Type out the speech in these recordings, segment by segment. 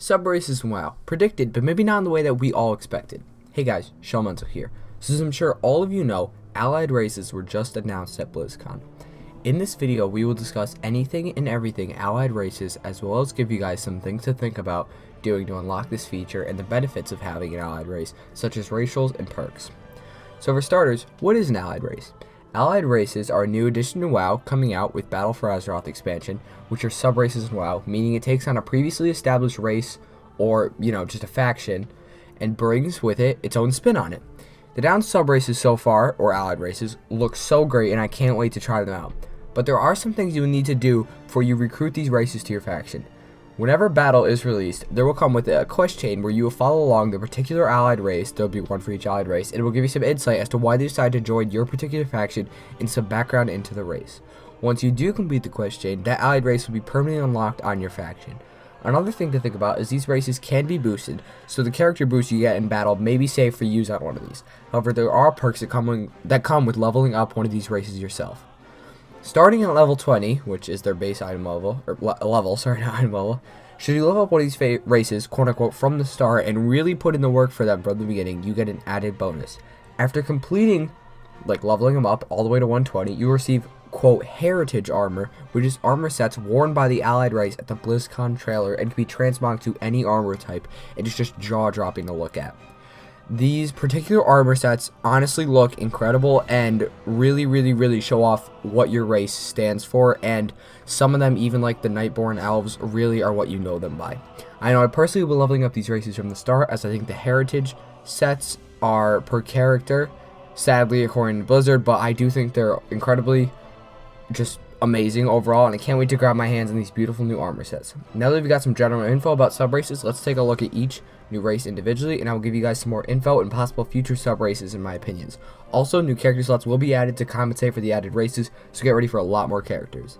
Sub-races in WoW. Predicted, but maybe not in the way that we all expected. Hey guys, Shelemental here. So as I'm sure all of you know, allied races were just announced at BlizzCon. In this video, we will discuss anything and everything allied races, as well as give you guys some things to think about doing to unlock this feature and the benefits of having an allied race, such as racials and perks. So for starters, what is an allied race? Allied races are a new addition to WoW coming out with Battle for Azeroth expansion, which are sub-races in WoW, meaning it takes on a previously established race or, just a faction, and brings with it its own spin on it. The down sub-races so far, or allied races, look so great and I can't wait to try them out. But there are some things you will need to do before you recruit these races to your faction. Whenever battle is released, there will come with it a quest chain where you will follow along the particular allied race. There will be one for each allied race, and it will give you some insight as to why they decided to join your particular faction and some background into the race. Once you do complete the quest chain, that allied race will be permanently unlocked on your faction. Another thing to think about is these races can be boosted, so the character boost you get in battle may be safe for use on one of these. However, there are perks that come with leveling up one of these races yourself. Starting at level 20, which is their base item level, should you level up one of these races, quote-unquote, from the start and really put in the work for them from the beginning, you get an added bonus. After completing, leveling them up all the way to 120, you receive, quote, heritage armor, which is armor sets worn by the allied race at the BlizzCon trailer and can be transmogged to any armor type, and it's just jaw-dropping to look at. These particular armor sets honestly look incredible and really show off what your race stands for, and some of them, even like the Nightborn Elves, really are what you know them by. I know I personally will be leveling up these races from the start, as I think the heritage sets are per character, sadly according to Blizzard, but I do think they're incredibly just amazing overall, and I can't wait to grab my hands on these beautiful new armor sets. Now that we've got some general info about sub-races, let's take a look at each new race individually, and I will give you guys some more info and possible future sub-races in my opinions. Also, new character slots will be added to compensate for the added races, so get ready for a lot more characters.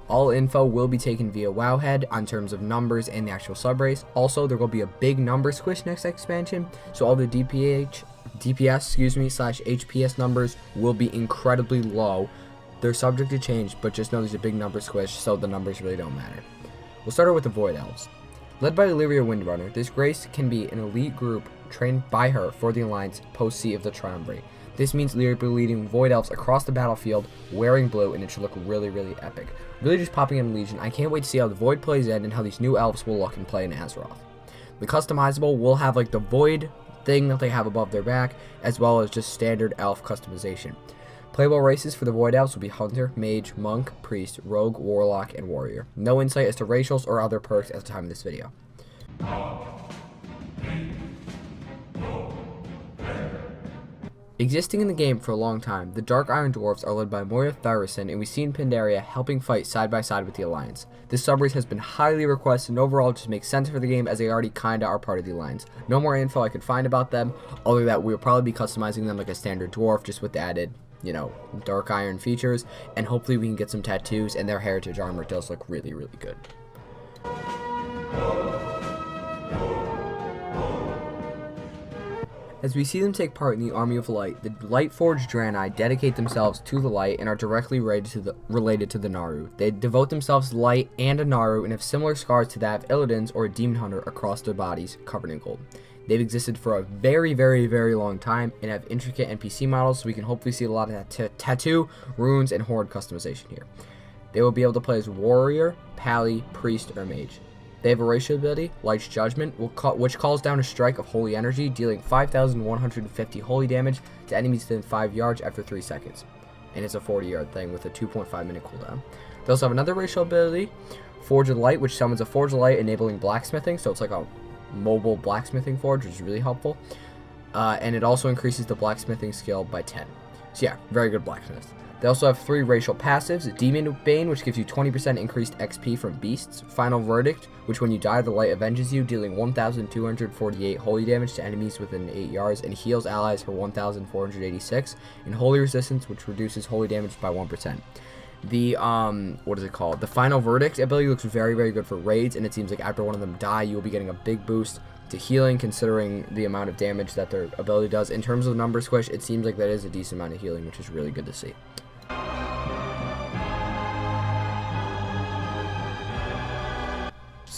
All info will be taken via Wowhead on terms of numbers and the actual sub-race. Also, there will be a big number squish next expansion, so all the DPS / HPS numbers will be incredibly low. They're subject to change, but just know there's a big number squish, so the numbers really don't matter. We'll start with the Void Elves. Led by Illyria Windrunner, this race can be an elite group trained by her for the Alliance post-Sea of the Triumvirate. This means Illyria will be leading Void Elves across the battlefield wearing blue, and it should look really epic. Really just popping in Legion. I can't wait to see how the Void plays in and how these new Elves will look and play in Azeroth. The customizable will have the Void thing that they have above their back, as well as just standard elf customization. Playable races for the Void Elves will be Hunter, Mage, Monk, Priest, Rogue, Warlock, and Warrior. No insight as to racials or other perks at the time of this video. Existing in the game for a long time, the Dark Iron Dwarves are led by Moira Thyresin, and we see in Pandaria helping fight side by side with the Alliance. This subrace has been highly requested, and overall just makes sense for the game as they already kinda are part of the Alliance. No more info I could find about them, other than that we'll probably be customizing them like a standard dwarf, just with the added, Dark Iron features, and hopefully we can get some tattoos, and their heritage armor does look really good. As we see them take part in the Army of Light, the Lightforged Draenei dedicate themselves to the light and are directly related to the Naru. They devote themselves to light and a Naru and have similar scars to that of Illidan's or a Demon Hunter across their bodies, covered in gold. They've existed for a very long time and have intricate NPC models, so we can hopefully see a lot of tattoo, runes, and horde customization here. They will be able to play as Warrior, Pally, Priest, or Mage. They have a racial ability, Light's Judgment, which calls down a strike of holy energy, dealing 5,150 holy damage to enemies within 5 yards after 3 seconds. And it's a 40-yard thing with a 2.5 minute cooldown. They also have another racial ability, Forge of Light, which summons a Forge of Light enabling blacksmithing, so it's like a mobile blacksmithing forge, which is really helpful. And it also increases the blacksmithing skill by 10. So yeah, very good blacksmith. They also have 3 racial passives, Demon Bane, which gives you 20% increased XP from beasts, Final Verdict, which when you die the light avenges you, dealing 1,248 holy damage to enemies within 8 yards, and heals allies for 1,486, and Holy Resistance, which reduces holy damage by 1%. The, the Final Verdict ability looks very good for raids, and it seems like after one of them die, you will be getting a big boost to healing, considering the amount of damage that their ability does. In terms of number squish, it seems like that is a decent amount of healing, which is really good to see.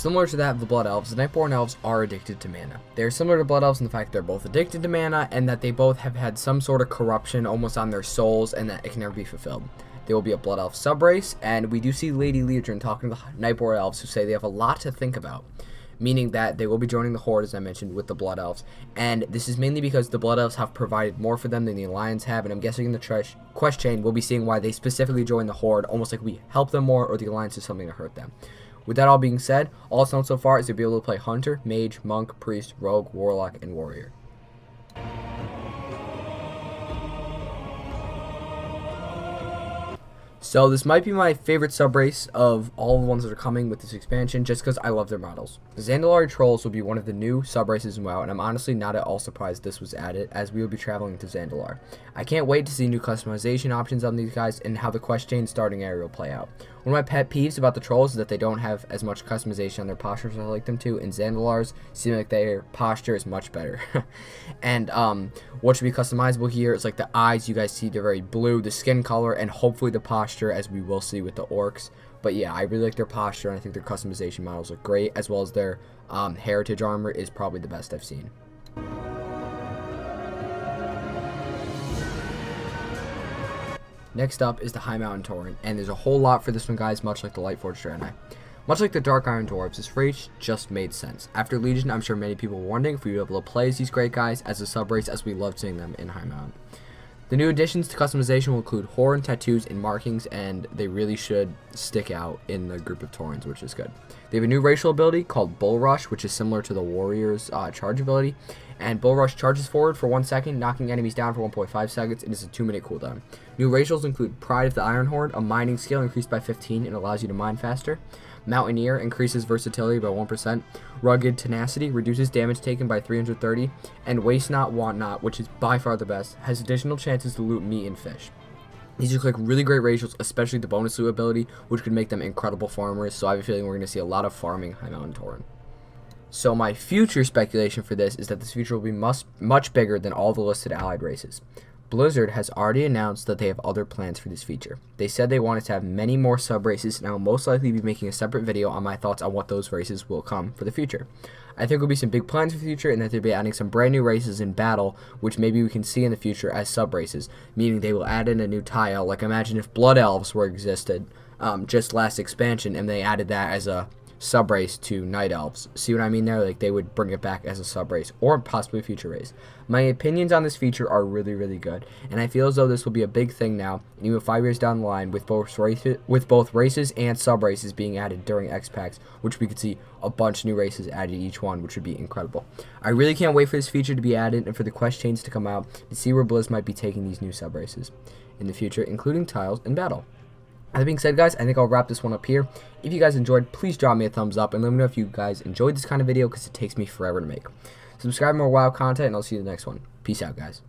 Similar to that of the Blood Elves, the Nightborn Elves are addicted to mana. They are similar to Blood Elves in the fact they're both addicted to mana, and that they both have had some sort of corruption almost on their souls, and that it can never be fulfilled. They will be a Blood Elf subrace, and we do see Lady Legion talking to the Nightborn Elves who say they have a lot to think about, meaning that they will be joining the Horde, as I mentioned, with the Blood Elves, and this is mainly because the Blood Elves have provided more for them than the Alliance have, and I'm guessing in the quest chain we'll be seeing why they specifically joined the Horde, almost like we help them more or the Alliance is something to hurt them. With that all being said, all it's known so far is to be able to play Hunter, Mage, Monk, Priest, Rogue, Warlock, and Warrior. So this might be my favorite subrace of all the ones that are coming with this expansion, just because I love their models. The Zandalari Trolls will be one of the new subraces in WoW, and I'm honestly not at all surprised this was added, as we will be traveling to Zandalar. I can't wait to see new customization options on these guys, and how the quest chain starting area will play out. One of my pet peeves about the Trolls is that they don't have as much customization on their postures as I like them to, and Zandalar's seem like their posture is much better. And what should be customizable here is like the eyes, you guys see they're very blue, the skin color, and hopefully the posture, as we will see with the orcs. But yeah, I really like their posture, and I think their customization models are great, as well as their heritage armor is probably the best I've seen. Next up is the HighMount Torrent, and there's a whole lot for this one, guys, much like the Lightforged Draenei. Much like the Dark Iron Dwarves, this race just made sense. After Legion, I'm sure many people were wondering if we would be able to play as these great guys as a subrace, as we love seeing them in HighMount. The new additions to customization will include horn, tattoos, and markings, and they really should stick out in the group of Taurens, which is good. They have a new racial ability called Bull Rush, which is similar to the Warrior's charge ability, and Bull Rush charges forward for 1 second, knocking enemies down for 1.5 seconds, and it's a 2-minute cooldown. New racials include Pride of the Iron Horde, a mining skill increased by 15 and allows you to mine faster. Mountaineer increases versatility by 1%. Rugged Tenacity reduces damage taken by 330. And Waste Not, Want Not, which is by far the best, has additional chances to loot meat and fish. These are like really great racials, especially the bonus loot ability, which could make them incredible farmers, so I have a feeling we're going to see a lot of farming HighMount Torrent. So my future speculation for this is that this feature will be much bigger than all the listed allied races. Blizzard has already announced that they have other plans for this feature. They said they wanted to have many more sub-races, and I will most likely be making a separate video on my thoughts on what those races will come for the future. I think there will be some big plans for the future, and that they'll be adding some brand new races in battle, which maybe we can see in the future as sub-races, meaning they will add in a new tile. Like imagine if Blood Elves were existed just last expansion, and they added that as a subrace to Night Elves. See what I mean there? Like they would bring it back as a subrace or possibly a future race. My opinions on this feature are really, really good, and I feel as though this will be a big thing now, and even 5 years down the line, with both races and subraces being added during X Packs, which we could see a bunch of new races added each one, which would be incredible. I really can't wait for this feature to be added and for the quest chains to come out to see where Blizz might be taking these new subraces in the future, including tiles and battle. That being said, guys, I think I'll wrap this one up here. If you guys enjoyed, please drop me a thumbs up and let me know if you guys enjoyed this kind of video, because it takes me forever to make. Subscribe for more WoW content, and I'll see you in the next one. Peace out, guys.